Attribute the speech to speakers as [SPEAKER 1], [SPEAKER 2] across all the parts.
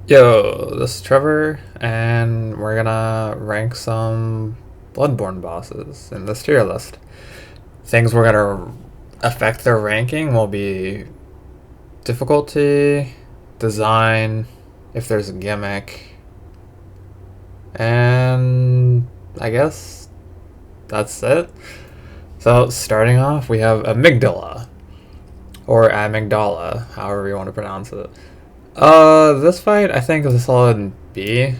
[SPEAKER 1] Yo, this is Trevor, and we're gonna rank some Bloodborne bosses in this tier list. Things we're gonna affect their ranking will be difficulty, design, if there's a gimmick, and I guess that's it. So, starting off, we have amygdala, or amygdala, however you want to pronounce it. This fight I think is a solid B.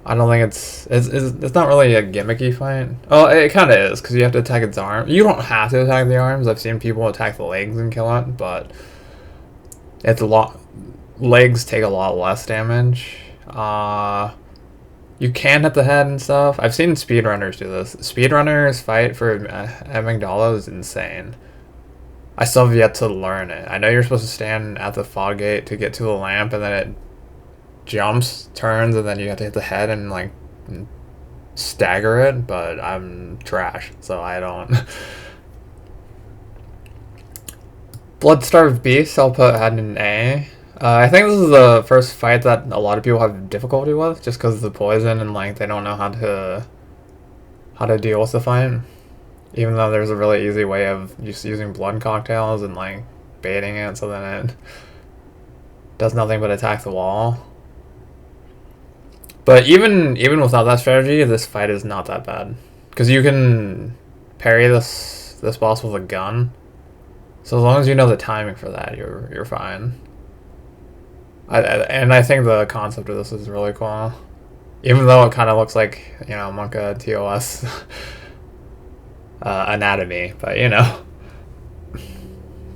[SPEAKER 1] I don't think it's not really a gimmicky fight. Oh, it kind of is because you have to attack its arm. You don't have to attack the arms. I've seen people attack the legs and kill it, but it's a lot. Legs take a lot less damage. You can hit the head and stuff. I've seen speedrunners do this. Speedrunners fight for amygdala is insane. I still have yet to learn it. I know you're supposed to stand at the fog gate to get to the lamp, and then it jumps, turns, and then you have to hit the head and like stagger it, but I'm trash, so I don't. Bloodstarved Beast, I'll put had an A. I think this is the first fight that a lot of people have difficulty with, just because of the poison and like they don't know how to deal with the fight. Even though there's a really easy way of just using blood cocktails and like baiting it so then it does nothing but attack the wall. But even without that strategy, this fight is not that bad. Because you can parry this boss with a gun. So as long as you know the timing for that, you're fine. And I think the concept of this is really cool. Even though it kind of looks like, you know, Monka TOS anatomy, but you know.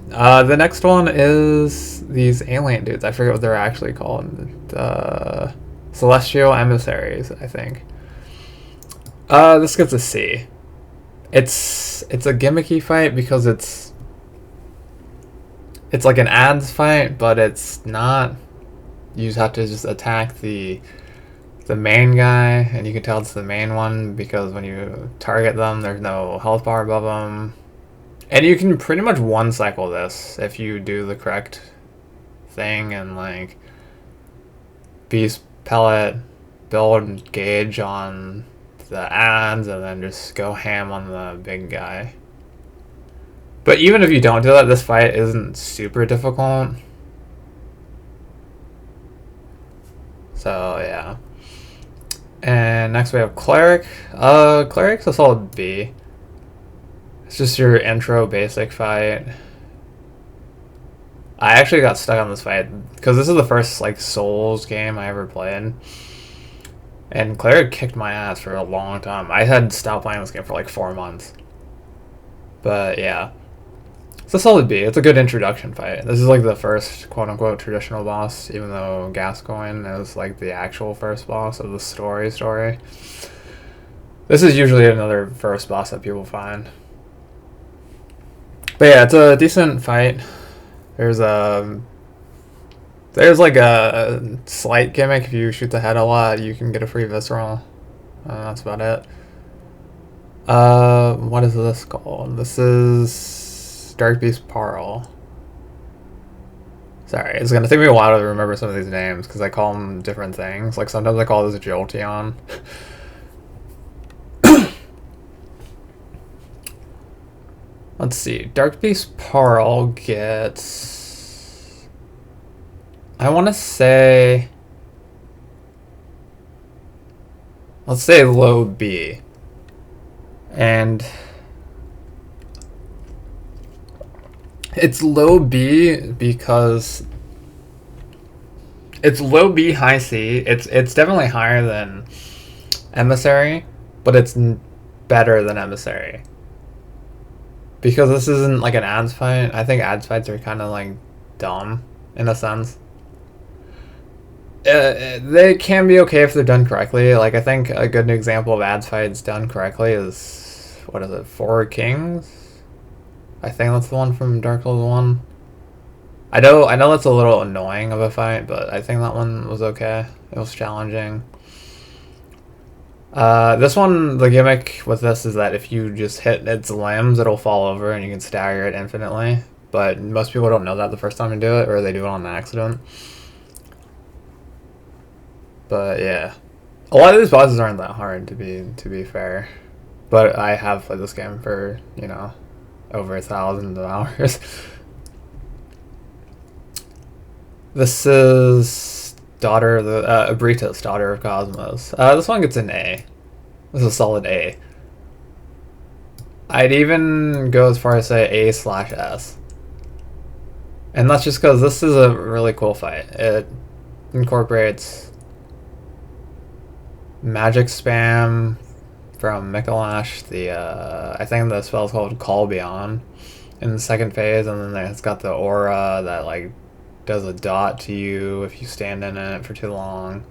[SPEAKER 1] The next one is these alien dudes. I forget what they're actually called. Celestial emissaries, I think. This gets a C. It's a gimmicky fight because it's like an ads fight, but it's not. You just have to just attack the main guy, and you can tell it's the main one because when you target them, there's no health bar above them. And you can pretty much one cycle this if you do the correct thing and like beast pellet, build gauge on the ads, and then just go ham on the big guy. But even if you don't do that, this fight isn't super difficult. So yeah. And next we have Cleric. Cleric's a solid B. It's just your intro basic fight. I actually got stuck on this fight because this is the first like Souls game I ever played. And Cleric kicked my ass for a long time. I had stopped playing this game for like 4 months. But yeah. It's a solid B. It's a good introduction fight. This is like the first quote-unquote traditional boss, even though Gascoigne is like the actual first boss of the story. This is usually another first boss that people find. But yeah, it's a decent fight. There's like a slight gimmick. If you shoot the head a lot, you can get a free visceral. That's about it. What is this called? This is Dark Beast Parl. Sorry, it's gonna take me a while to remember some of these names because I call them different things. Like sometimes I call this Jolteon. Let's see. Dark Beast Parl gets, I want to say, let's say low B. And it's low B because it's low B, high C. It's definitely higher than Emissary, but it's better than Emissary. Because this isn't like an ads fight. I think ads fights are kind of like dumb in a sense. They can be okay if they're done correctly. Like I think a good example of ads fights done correctly is, what is it, Four Kings? I think that's the one from Dark Souls 1. I know that's a little annoying of a fight, but I think that one was okay. It was challenging. This one, the gimmick with this is that if you just hit its limbs, it'll fall over and you can stagger it infinitely. But most people don't know that the first time they do it, or they do it on accident. But yeah, a lot of these bosses aren't that hard to be fair. But I have played this game for over 1,000 hours. This is daughter of the Abritos, daughter of Cosmos. This one gets an A. This is a solid A. I'd even go as far as say A/S. And that's just because this is a really cool fight. It incorporates magic spam from Mikolash. I think the spell's called Call Beyond in the second phase, and then it's got the aura that like does a dot to you if you stand in it for too long.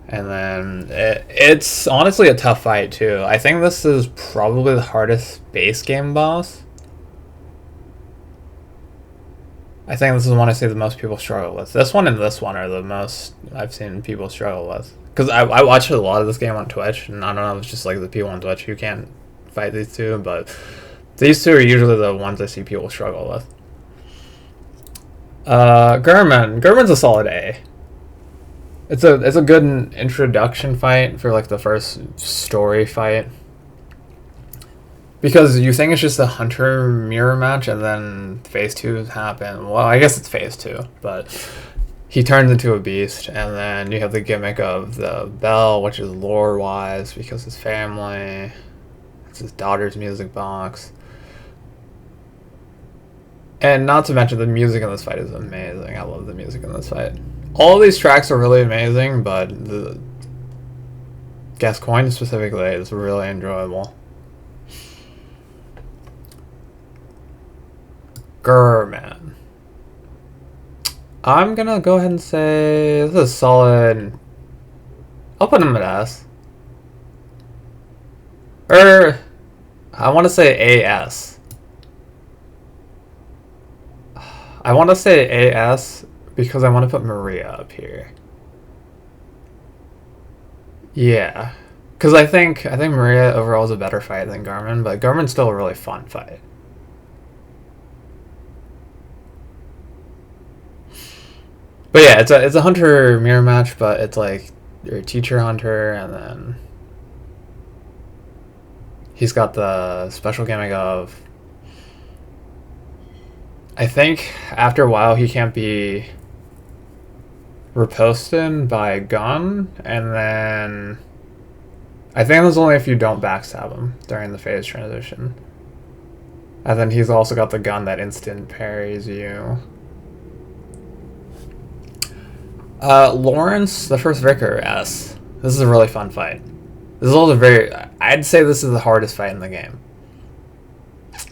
[SPEAKER 1] And then it's honestly a tough fight too. I think this is probably the hardest base game boss. I think this is one I see the most people struggle with. This one and this one are the most I've seen people struggle with. Because I watch a lot of this game on Twitch, and I don't know if it's just like the people on Twitch who can't fight these two, but these two are usually the ones I see people struggle with. Garmin. Garmin's a solid A. It's a good introduction fight for like the first story fight. Because you think it's just a hunter mirror match, and then phase 2 happen. Well, I guess it's phase 2, but he turns into a beast, and then you have the gimmick of the bell, which is lore wise because his family, it's his daughter's music box. And not to mention the music in this fight is amazing. I love the music in this fight. All of these tracks are really amazing, but the Gascoigne specifically is really enjoyable. Garmin. I'm gonna go ahead and say this is solid. I'll put him at S. I want to say AS. I want to say AS because I want to put Maria up here. Yeah, because I think Maria overall is a better fight than Garmin, but Garmin's still a really fun fight. But yeah, it's a hunter mirror match, but it's like you're a teacher hunter, and then he's got the special gimmick of, I think after a while he can't be riposted by a gun, and then I think there's only if you don't backstab him during the phase transition. And then he's also got the gun that instant parries you. Lawrence, the first Vicar, S. This is a really fun fight. This is also I'd say this is the hardest fight in the game.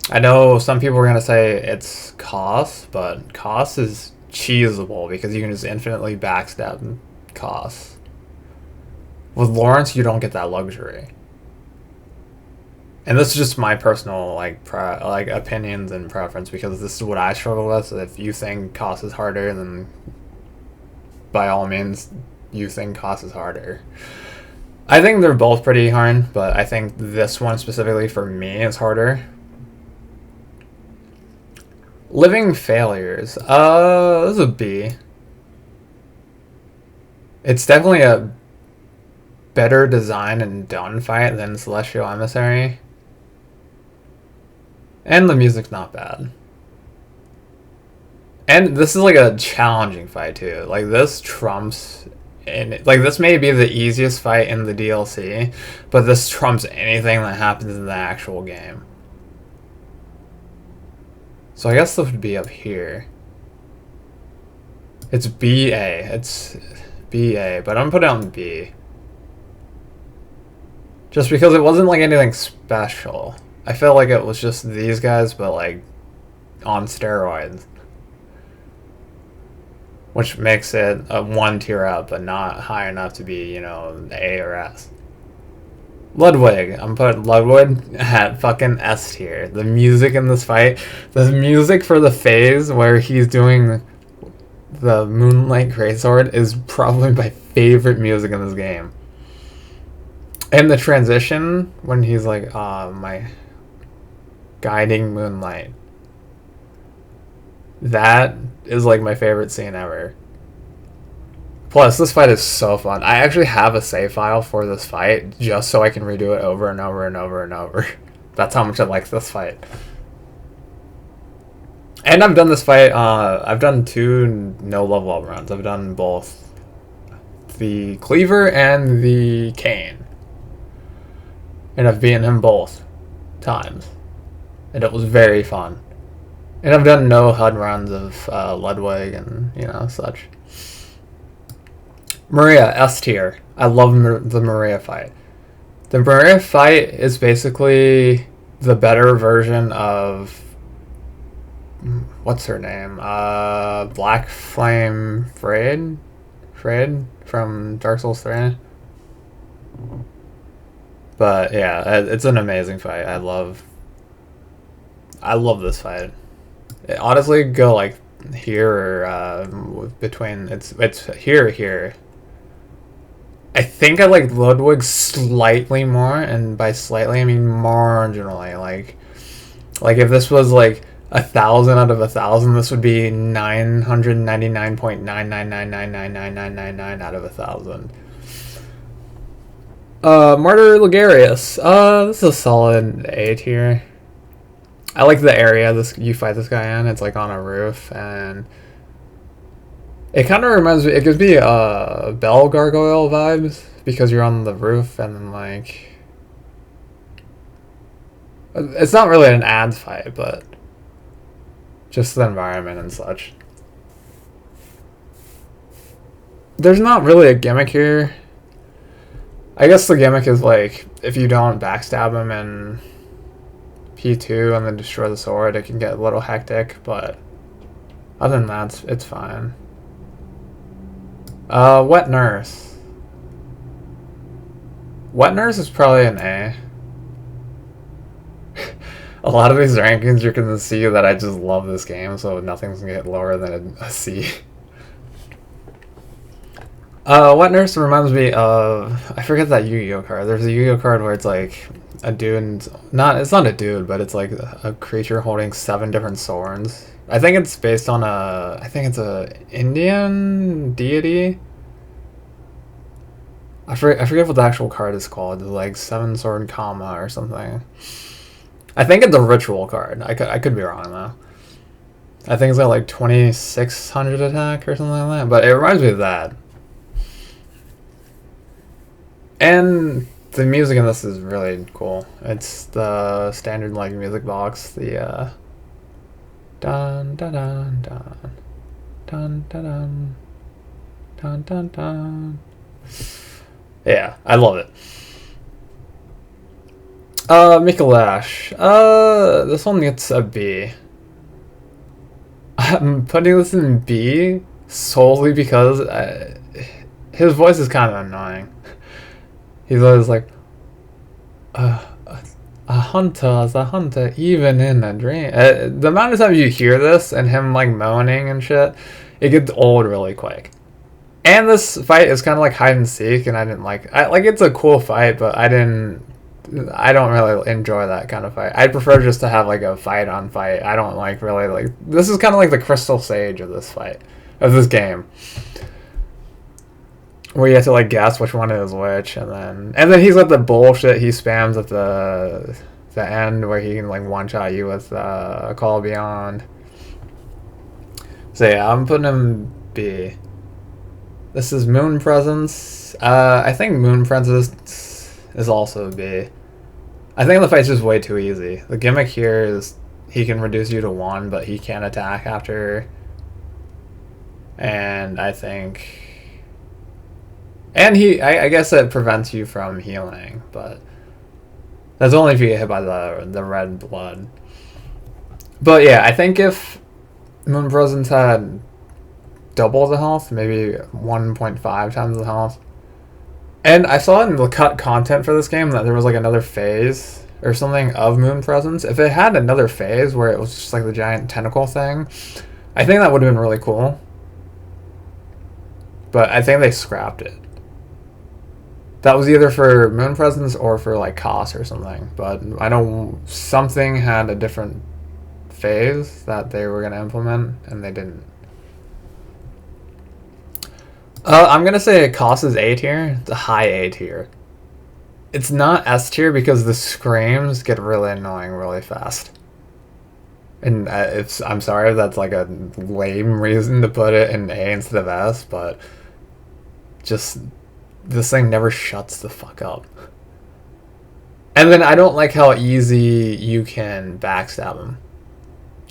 [SPEAKER 1] I know some people are going to say it's Koss, but Koss is cheesable because you can just infinitely backstab Koss. With Lawrence, you don't get that luxury. And this is just my personal opinions and preference, because this is what I struggle with. So if you think Koss is harder, then by all means, you think Koss is harder. I think they're both pretty hard, but I think this one specifically for me is harder. Living Failures. This is a B. It's definitely a better design and done fight than Celestial Emissary. And the music's not bad. And this is like a challenging fight too. Like this trumps, and like this may be the easiest fight in the DLC, but this trumps anything that happens in the actual game. So I guess this would be up here. It's BA. It's BA, but I'm gonna put it on B. Just because it wasn't like anything special. I felt like it was just these guys, but like on steroids. Which makes it a 1 tier up, but not high enough to be, A or S. Ludwig. I'm putting Ludwig at fucking S tier. The music in this fight, the music for the phase where he's doing the Moonlight Greatsword is probably my favorite music in this game. And the transition when he's like, my guiding moonlight. That is like my favorite scene ever. Plus, this fight is so fun. I actually have a save file for this fight just so I can redo it over and over and over and over. That's how much I like this fight. And I've done this fight, I've done 2 no level up runs. I've done both the Cleaver and the Cane. And I've beaten him both times. And it was very fun. And I've done no HUD runs of Ludwig and, you know, such. Maria, S tier. I love the Maria fight. The Maria fight is basically the better version of... What's her name? Black Flame Freyed? Freyed from Dark Souls 3. But yeah, it's an amazing fight. I love this fight. Honestly, go like here or between it's here. I think I like Ludwig slightly more, and by slightly I mean marginally. Like if this was like 1,000 out of 1,000, this would be 999.999999999 out of 1,000. Martyr Legarius. This is a solid A tier. I like the area you fight this guy in. It's like on a roof, and it kind of reminds me. It gives me Bell Gargoyle vibes because you're on the roof, and then like it's not really an ads fight, but just the environment and such. There's not really a gimmick here. I guess the gimmick is like if you don't backstab him in P2 and then destroy the sword, it can get a little hectic, but other than that, it's fine. Wet Nurse. Wet Nurse is probably an A. A lot of these rankings, you're going to see that I just love this game, so nothing's going to get lower than a C. Wet Nurse reminds me of... I forget that Yu-Gi-Oh card. There's a Yu-Gi-Oh card where it's like a dude... It's not a dude, but it's like a creature holding 7 different swords. I think it's based on I think it's a Indian deity. I forget what the actual card is called. It's like 7 sword comma or something. I think it's a ritual card. I could be wrong though. I think it's got like 2,600 attack or something like that. But it reminds me of that. And the music in this is really cool. It's the standard like music box. The dun dun dun dun dun dun dun dun dun. Yeah, I love it. Mikolash. This one gets a B. I'm putting this in B solely because his voice is kind of annoying. He's always like, a hunter is a hunter even in a dream. The amount of times you hear this and him like moaning and shit, it gets old really quick. And this fight is kind of like hide and seek, and I didn't like. It's a cool fight, but I don't really enjoy that kind of fight. I prefer just to have like a fight on fight. I don't like really like. This is kind of like the Crystal Sage of this fight, of this game, where you have to like guess which one is which, and then he's got the bullshit he spams at the end where he can like one shot you with a Call Beyond. So yeah, I'm putting him B. This is Moon Presence. I think Moon Presence is also B. I think the fight's just way too easy. The gimmick here is he can reduce you to 1, but he can't attack after. And I think... And I guess it prevents you from healing, but that's only if you get hit by the red blood. But yeah, I think if Moon Presence had double the health, maybe 1.5 times the health. And I saw in the cut content for this game that there was like another phase or something of Moon Presence. If it had another phase where it was just like the giant tentacle thing, I think that would have been really cool. But I think they scrapped it. That was either for Moon Presence or for like Koss or something. But I know something had a different phase that they were going to implement, and they didn't. I'm gonna say cost is A tier. It's a high A tier. It's not S tier because the screams get really annoying really fast. And I'm sorry if that's like a lame reason to put it in A instead of S, but just this thing never shuts the fuck up. And then I don't like how easy you can backstab him.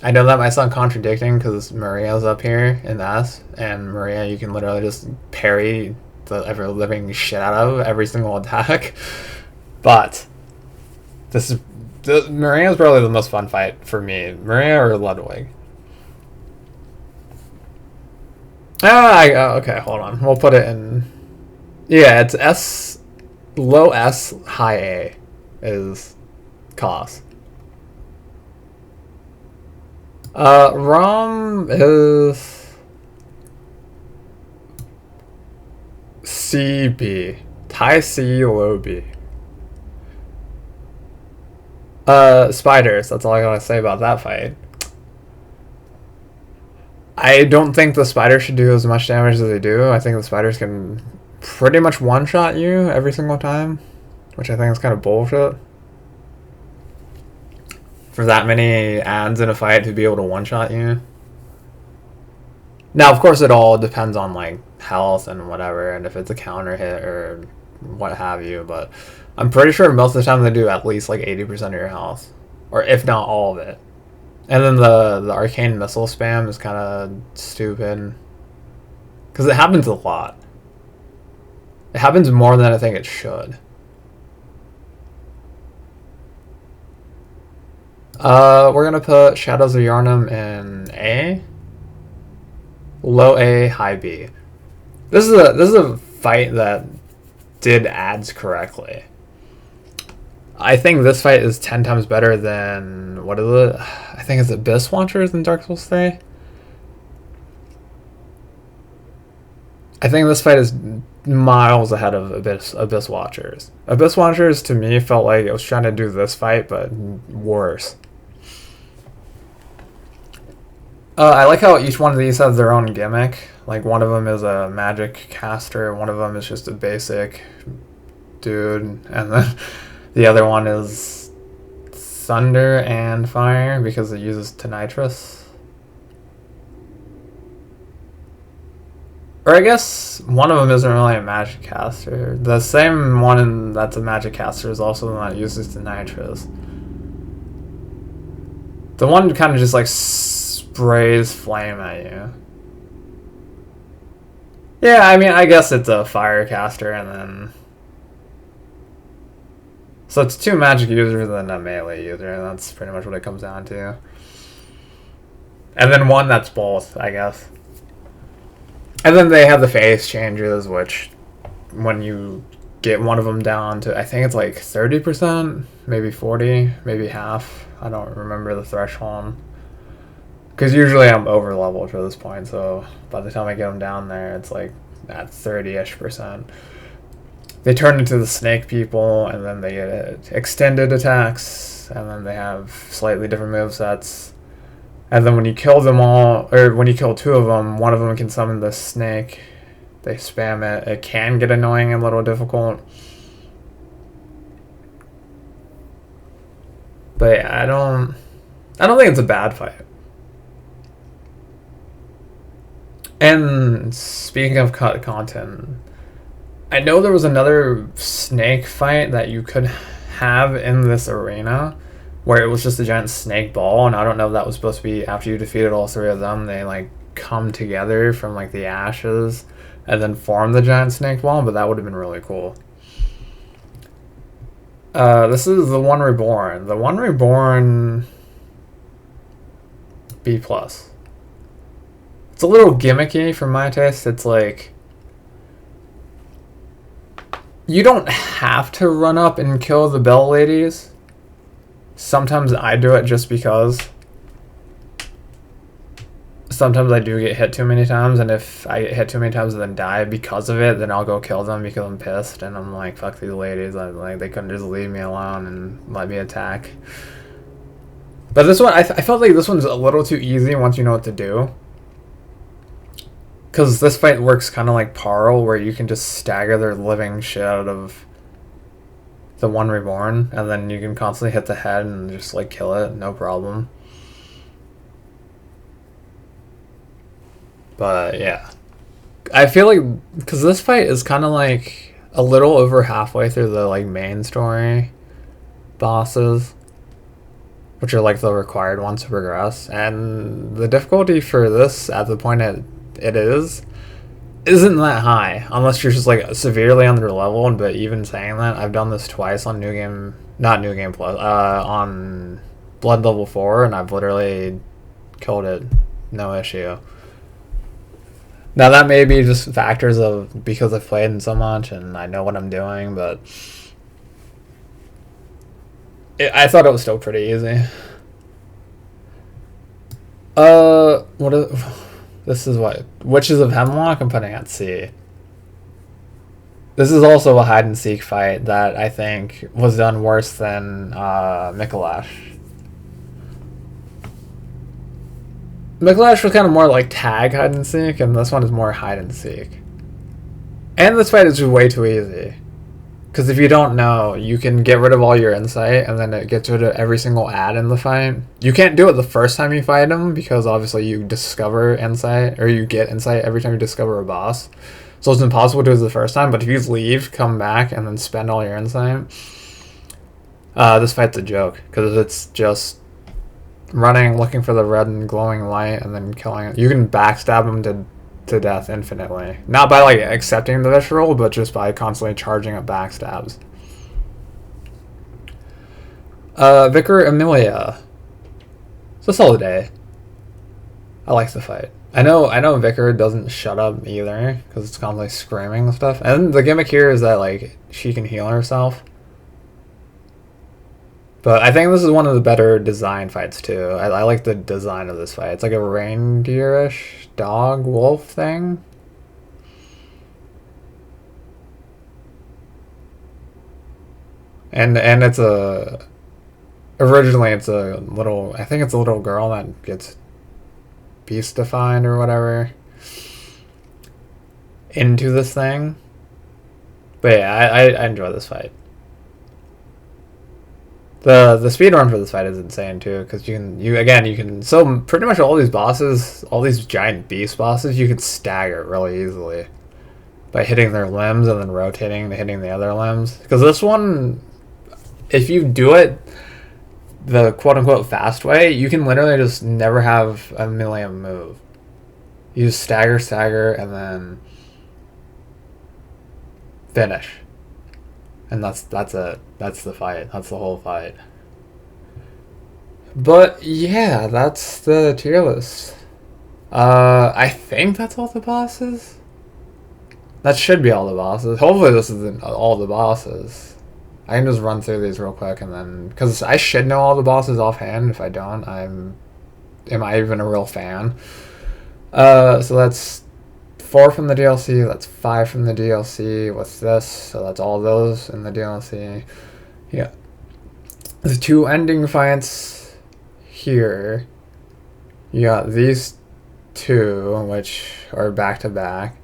[SPEAKER 1] I know that might sound contradicting because Maria's up here in S, and Maria you can literally just parry the ever living shit out of every single attack. But Maria's probably the most fun fight for me. Maria or Ludwig? Okay, hold on. We'll put it in. Yeah, it's S, low S, high A is cost. ROM is CB. High C, low B. Spiders, that's all I gotta say about that fight. I don't think the spiders should do as much damage as they do. I think the spiders can pretty much one-shot you every single time, which I think is kind of bullshit. For that many ads in a fight to be able to one-shot you. Now, of course, it all depends on, like, health and whatever, and if it's a counter hit or what have you, but I'm pretty sure most of the time they do at least, like, 80% of your health. Or if not all of it. And then the arcane missile spam is kind of stupid. Because it happens a lot. It happens more than I think it should. We're gonna put Shadows of Yharnam in A. Low A, high B. This is a fight that did ads correctly. I think this fight is 10 times better than, what is it? I think it's Abyss Watchers in Dark Souls 3. I think this fight is miles ahead of Abyss Watchers. Abyss Watchers to me felt like it was trying to do this fight, but worse. I like how each one of these has their own gimmick. Like one of them is a magic caster, one of them is just a basic dude, and then the other one is thunder and fire because it uses Tonitrus. Or I guess one of them isn't really a magic caster. The same one that's a magic caster is also the one that uses Tonitrus. The one kind of just like sprays flame at you. Yeah, I mean, I guess it's a fire caster and then... So it's two magic users and a melee user, and that's pretty much what it comes down to. And then one that's both, I guess. And then they have the phase changes, which when you get one of them down to, I think it's like 30%, maybe 40, maybe half. I don't remember the threshold. Because usually I'm over leveled for this point, so by the time I get them down there, it's like at 30-ish%. They turn into the snake people, and then they get extended attacks, and then they have slightly different movesets. And then when you kill them all, or when you kill two of them, one of them can summon the snake. They spam it. It can get annoying and a little difficult. But yeah, I don't think it's a bad fight. And speaking of cut content, I know there was another snake fight that you could have in this arena where it was just a giant snake ball, and I don't know if that was supposed to be after you defeated all three of them, they like come together from like the ashes and then form the giant snake ball, but that would have been really cool. This is the one Reborn. The one Reborn B+. It's a little gimmicky for my taste. It's like, you don't have to run up and kill the bell ladies. Sometimes I do it just because. Sometimes I do get hit too many times, and if I get hit too many times and then die because of it, then I'll go kill them because I'm pissed, and I'm like, fuck these ladies. Like, they couldn't just leave me alone and let me attack. But this one, I felt like this one's a little too easy once you know what to do. Because this fight works kind of like Parl, where you can just stagger their living shit out of the one Reborn, and then you can constantly hit the head and just like kill it, no problem. But yeah, I feel like because this fight is kind of like a little over halfway through the like main story bosses, which are like the required ones to progress, and the difficulty for this at the point it isn't that high unless you're just like severely under leveled. But even saying that, I've done this twice on not New Game Plus, on Blood level 4, and I've literally killed it, no issue. Now that may be just factors of because I've played so much and I know what I'm doing, but I thought it was still pretty easy. This is what Witches of Hemlock I'm putting at C. This is also a hide and seek fight that I think was done worse than Mikolash. Mikolash was kind of more like tag hide and seek, and this one is more hide and seek. And this fight is just way too easy. Because if you don't know, you can get rid of all your insight, and then it gets rid of every single ad in the fight. You can't do it the first time you fight him, because obviously you discover insight, or you get insight every time you discover a boss. So it's impossible to do it the first time, but if you leave, come back, and then spend all your insight, this fight's a joke, because it's just running, looking for the red and glowing light, and then killing it. You can backstab him to death infinitely. Not by like accepting the visceral, but just by constantly charging up backstabs. Vicar Amelia. It's a solid A. I like the fight. I know Vicar doesn't shut up either, because it's constantly screaming and stuff. And the gimmick here is that like she can heal herself. But I think this is one of the better design fights too. I like the design of this fight. It's like a reindeer-ish dog wolf thing. And it's originally it's a little, I think it's a little girl that gets beast-defined or whatever into this thing. But yeah, I enjoy this fight. The speed run for this fight is insane too, because you can so pretty much all these bosses, all these giant beast bosses, you can stagger really easily by hitting their limbs and then rotating to hitting the other limbs. Because this one, if you do it the quote unquote fast way, you can literally just never have a million move. You just stagger, and then finish. And that's it. That's the fight. That's the whole fight. But yeah, that's the tier list. I think that's all the bosses. That should be all the bosses. Hopefully this isn't all the bosses. I can just run through these real quick and then, because I should know all the bosses offhand. If I don't, am I even a real fan? So that's 4 from the DLC, that's 5 from the DLC with this, so that's all those in the DLC. Yeah. The 2 ending fights here. You got these 2, which are back to back.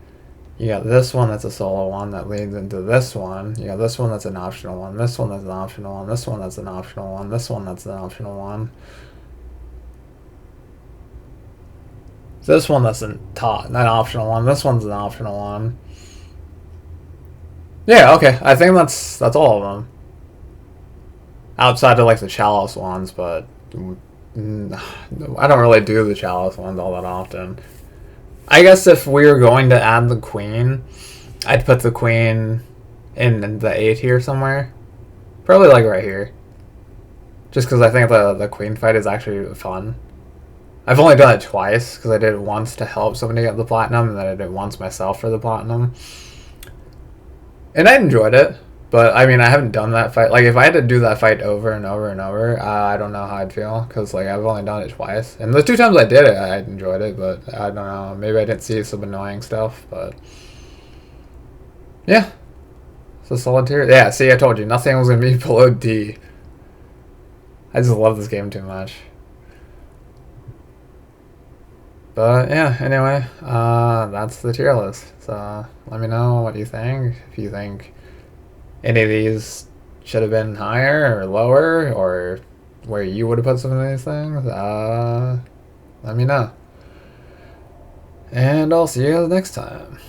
[SPEAKER 1] You got this one that's a solo one that leads into this one. You got this one that's an optional one, this one that's an optional one, this one that's an optional one, this one that's an optional one. This one that's an optional one. This one's an optional one. Yeah, okay. I think that's all of them. Outside of like the Chalice ones, but I don't really do the Chalice ones all that often. I guess if we were going to add the Queen, I'd put the Queen in the A tier somewhere. Probably like right here. Just because I think the Queen fight is actually fun. I've only done it twice, because I did it once to help somebody get the platinum, and then I did it once myself for the platinum. And I enjoyed it, but I mean, I haven't done that fight. Like, if I had to do that fight over and over and over, I don't know how I'd feel, because like I've only done it twice. And the 2 times I did it, I enjoyed it, but I don't know. Maybe I didn't see some annoying stuff, but yeah. So solid tier. Yeah, see, I told you, nothing was going to be below D. I just love this game too much. But yeah, anyway, that's the tier list. So let me know what you think. If you think any of these should have been higher or lower, or where you would have put some of these things, let me know. And I'll see you guys next time.